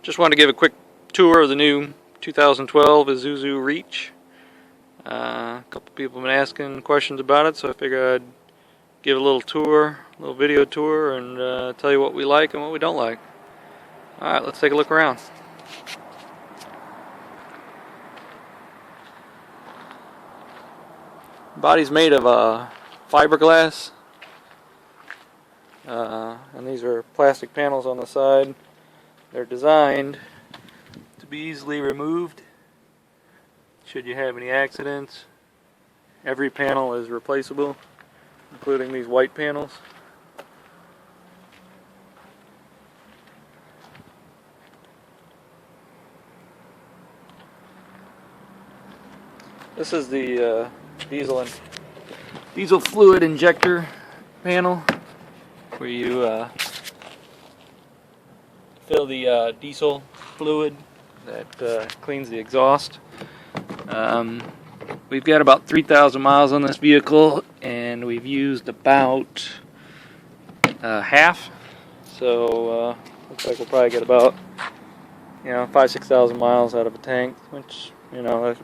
Just wanted to give a quick tour of the new 2012 Isuzu Reach. A couple people have been asking questions about it, so I figured I'd give a little tour, a little video tour, and tell you what we like and what we don't like. Alright, let's take a look around. The body's made of fiberglass, and these are plastic panels on the side. They're designed to be easily removed should you have any accidents. Every panel is replaceable, including these white panels. This is the diesel fluid injector panel, where you fill the diesel fluid that cleans the exhaust. We've got about 3,000 miles on this vehicle, and we've used about half. So looks like we'll probably get about 5,000-6,000 miles out of a tank, which a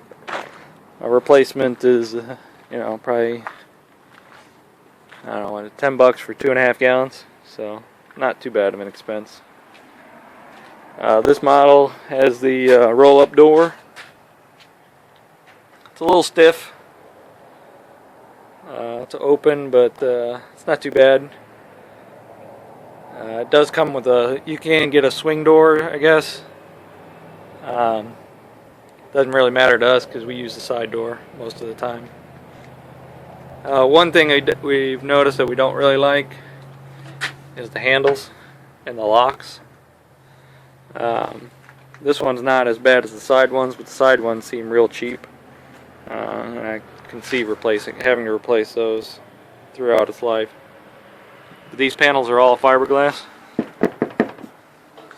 replacement is probably, I don't know, $10 for 2.5 gallons. So not too bad of an expense. This model has the roll-up door. It's a little stiff to open, but it's not too bad. It does come with you can get a swing door, I guess. Doesn't really matter to us because we use the side door most of the time. One thing we've noticed that we don't really like is the handles and the locks. This one's not as bad as the side ones, but the side ones seem real cheap. And I can see having to replace those throughout its life. But these panels are all fiberglass,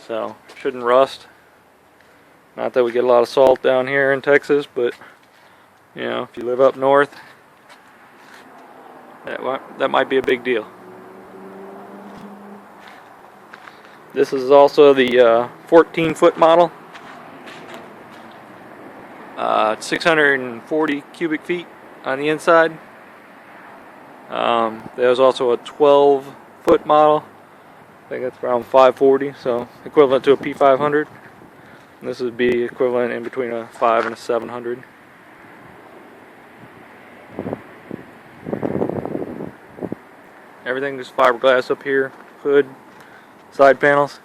so shouldn't rust. Not that we get a lot of salt down here in Texas, but if you live up north, that might be a big deal. This is also the 14-foot model. 640 cubic feet on the inside. There's also a 12-foot model. I think that's around 540, so equivalent to a P500. And this would be equivalent in between a 5 and a 700. Everything is fiberglass up here, hood, side panels.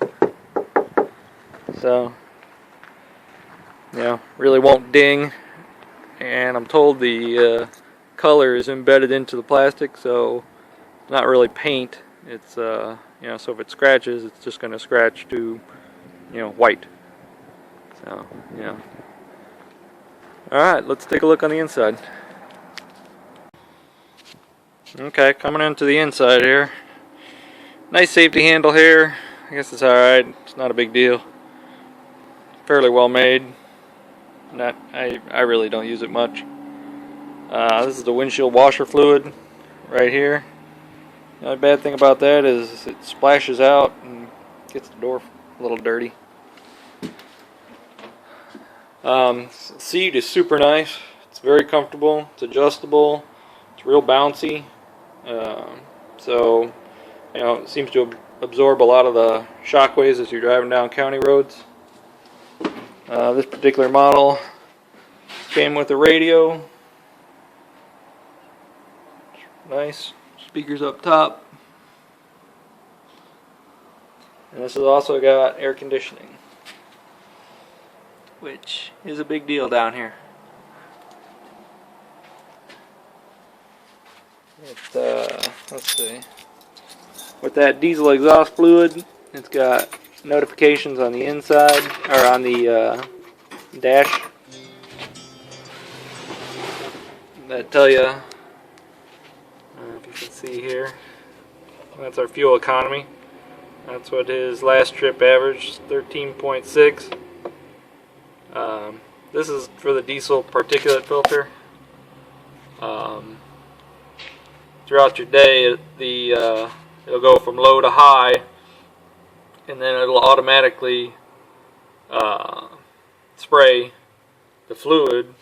So really won't ding, and I'm told the color is embedded into the plastic, so it's not really paint. It's so if it scratches, it's just going to scratch to white. So alright, let's take a look on the inside. Okay, coming into the inside here. Nice safety handle here. I guess it's alright, it's not a big deal. Fairly well made. I really don't use it much. This is the windshield washer fluid right here. The only bad thing about that is it splashes out and gets the door a little dirty. Seat is super nice. It's very comfortable. It's adjustable. It's real bouncy. So it seems to absorb a lot of the shockwaves as you're driving down county roads. This particular model came with a radio. Nice speakers up top. And this has also got air conditioning, which is a big deal down here. Let's see. With that diesel exhaust fluid, it's got notifications on the inside, or on the dash, that tell you, if you can see here, that's our fuel economy. That's what his last trip averaged, 13.6. This is for the diesel particulate filter. Throughout your day, it'll go from low to high, and then it'll automatically spray the fluid,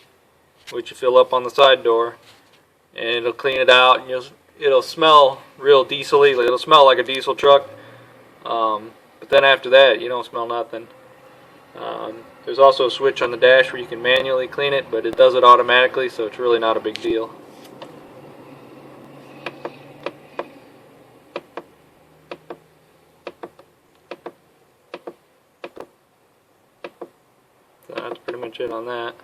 which you fill up on the side door, and it'll clean it out, and it'll smell real diesel-y. It'll smell like a diesel truck, but then after that you don't smell nothing. There's also a switch on the dash where you can manually clean it, but it does it automatically, so it's really not a big deal. So that's pretty much it on that.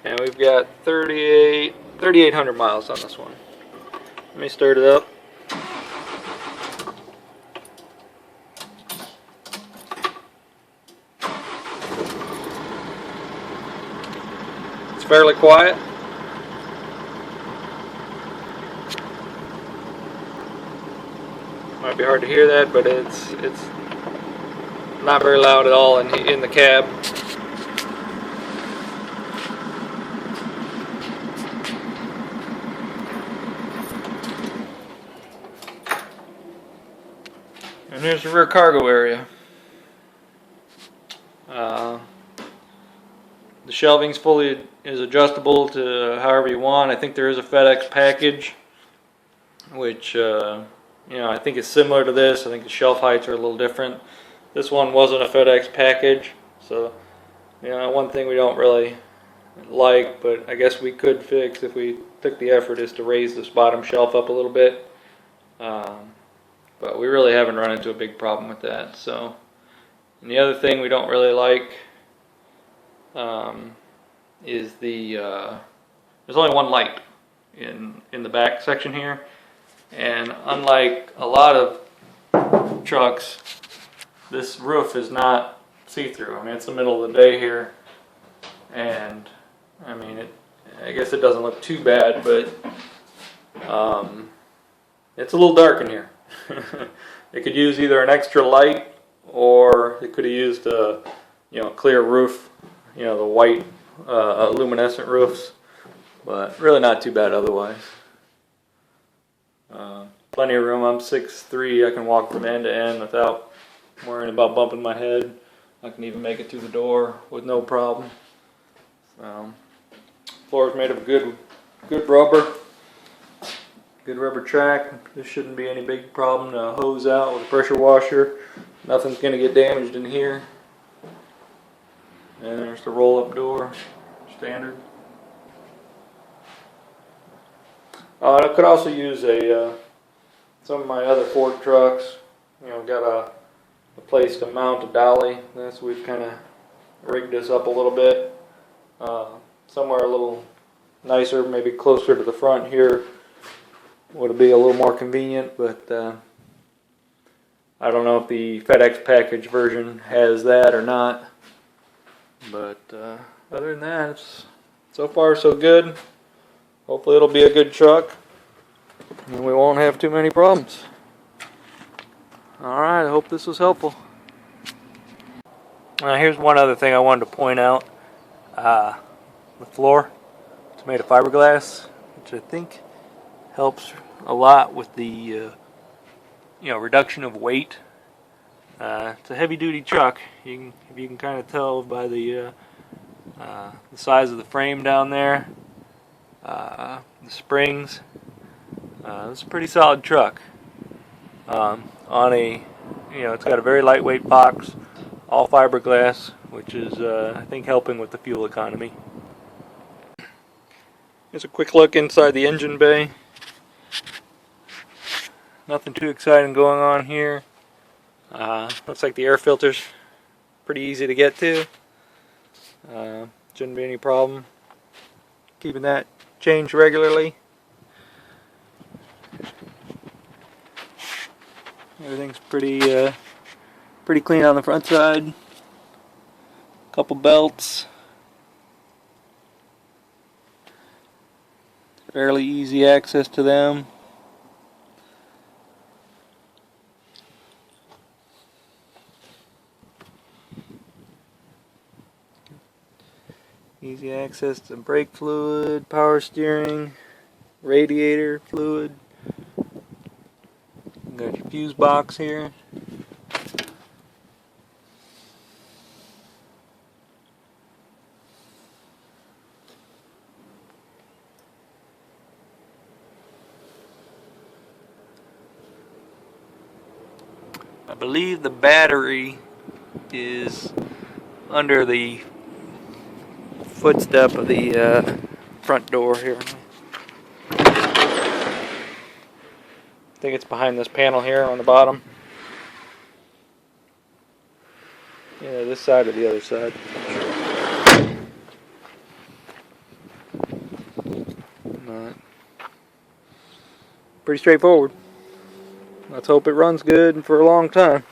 And we've got 3,800 miles on this one. Let me start it up. It's fairly quiet. Might be hard to hear that, but it's not very loud at all in the cab. And here's the rear cargo area. The shelving is adjustable to however you want. I think there is a Fedex package, which I think is similar to this. I think the shelf heights are a little different. This one wasn't a Fedex package, so one thing we don't really like, but I guess we could fix if we took the effort, is to raise this bottom shelf up a little bit. But we really haven't run into a big problem with that. So, and the other thing we don't really like is there's only one light in the back section here, and unlike a lot of trucks, this roof is not see-through. I mean, it's the middle of the day here, and I mean, I guess it doesn't look too bad, but it's a little dark in here. They could use either an extra light, or they could have used a clear roof, the white luminescent roofs, but really not too bad otherwise. Plenty of room. I'm 6'3". I can walk from end to end without worrying about bumping my head. I can even make it through the door with no problem. Floor is made of good rubber. Good rubber track. This shouldn't be any big problem to hose out with a pressure washer. Nothing's going to get damaged in here. And there's the roll-up door, standard. I could also use some of my other Ford trucks. Got a place to mount a dolly. That's we've kind of rigged this up a little bit. Somewhere a little nicer, maybe closer to the front here, would be a little more convenient, but I don't know if the FedEx package version has that or not. But other than that, so far so good. Hopefully it'll be a good truck, and we won't have too many problems. Alright, I hope this was helpful. Here's one other thing I wanted to point out. The floor, it's made of fiberglass, which I think helps a lot with the reduction of weight. It's a heavy-duty truck. You can kind of tell by the size of the frame down there, the springs. It's a pretty solid truck. It's got a very lightweight box, all fiberglass, which is I think helping with the fuel economy. Here's a quick look inside the engine bay. Nothing too exciting going on here. Looks like the air filter's pretty easy to get to. Shouldn't be any problem keeping that changed regularly. Everything's pretty clean on the front side. Couple belts. Fairly easy access to them. Easy access to brake fluid, power steering, radiator fluid. Got your fuse box here. believe the battery is under the footstep of the front door here. I think it's behind this panel here on the bottom. Yeah, this side or the other side. But pretty straightforward. Let's hope it runs good for a long time.